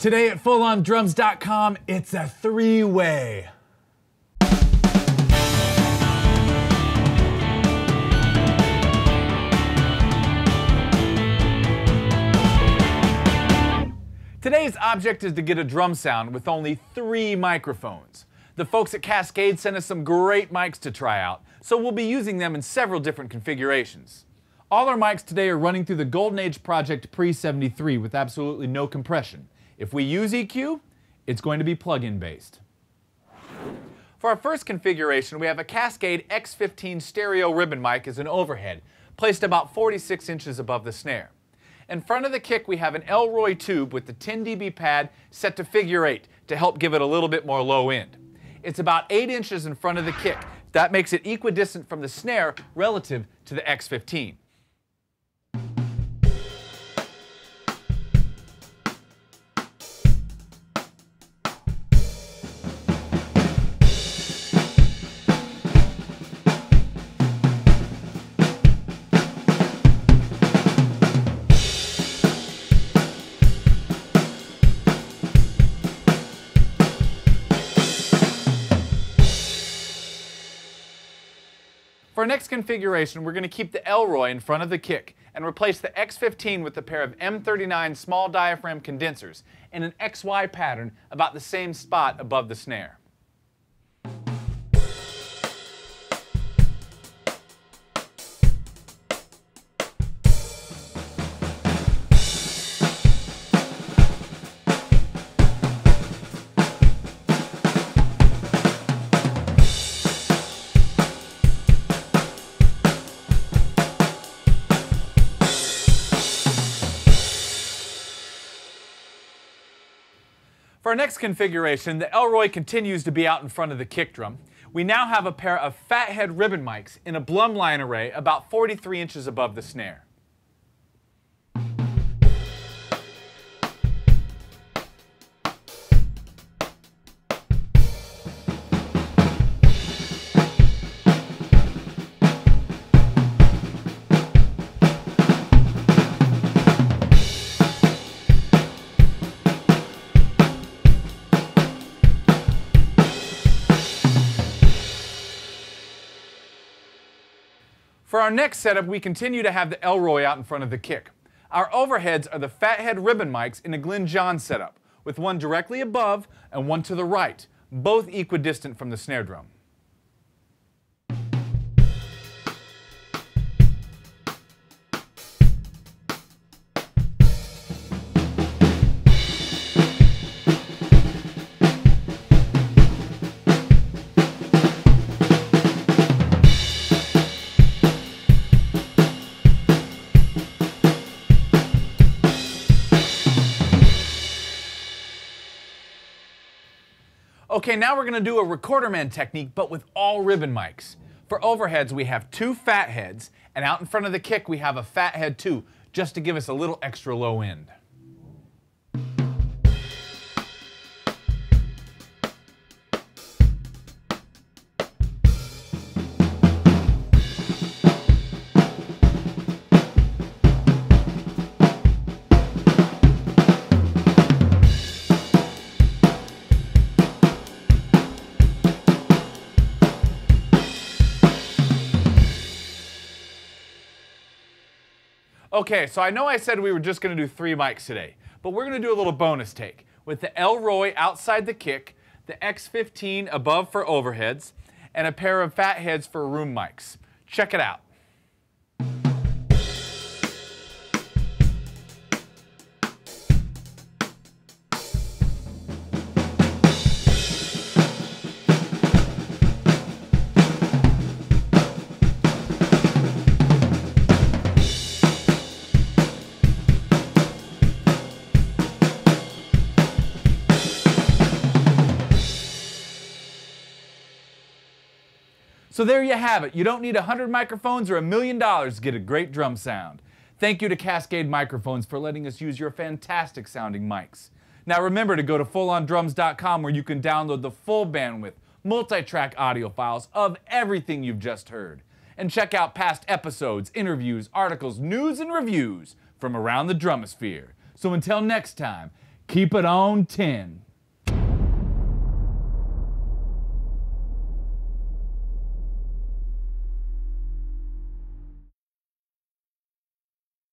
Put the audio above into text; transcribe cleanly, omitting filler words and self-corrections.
Today at FullOnDrums.com, it's a three-way. Today's object is to get a drum sound with only 3 microphones. The folks at Cascade sent us some great mics to try out, so we'll be using them in several different configurations. All our mics today are running through the Golden Age Project Pre-73 with absolutely no compression. If we use EQ, it's going to be plug-in based. For our first configuration, we have a Cascade X15 stereo ribbon mic as an overhead, placed about 46 inches above the snare. In front of the kick, we have an Elroy tube with the 10 dB pad set to figure 8 to help give it a little bit more low end. It's about 8 inches in front of the kick. That makes it equidistant from the snare relative to the X15. For our next configuration, we're going to keep the Elroy in front of the kick and replace the X15 with a pair of M39 small diaphragm condensers in an XY pattern about the same spot above the snare. For our next configuration, the Elroy continues to be out in front of the kick drum. We now have a pair of Fathead ribbon mics in a Blumline array about 43 inches above the snare. For our next setup, we continue to have the Elroy out in front of the kick. Our overheads are the Fathead ribbon mics in a Glyn Johns setup, with one directly above and one to the right, both equidistant from the snare drum. Okay, now we're going to do a Recorderman technique, but with all ribbon mics. For overheads, we have 2 Fatheads, and out in front of the kick, we have a Fathead 2, just to give us a little extra low end. Okay, so I know I said we were just going to do 3 mics today, but we're going to do a little bonus take with the Elroy outside the kick, the X15 above for overheads, and a pair of Fatheads for room mics. Check it out. So there you have it. You don't need 100 microphones or $1 million to get a great drum sound. Thank you to Cascade Microphones for letting us use your fantastic sounding mics. Now remember to go to FullOnDrums.com where you can download the full bandwidth, multi-track audio files of everything you've just heard. And check out past episodes, interviews, articles, news, and reviews from around the drumosphere. So until next time, Keep it on 10.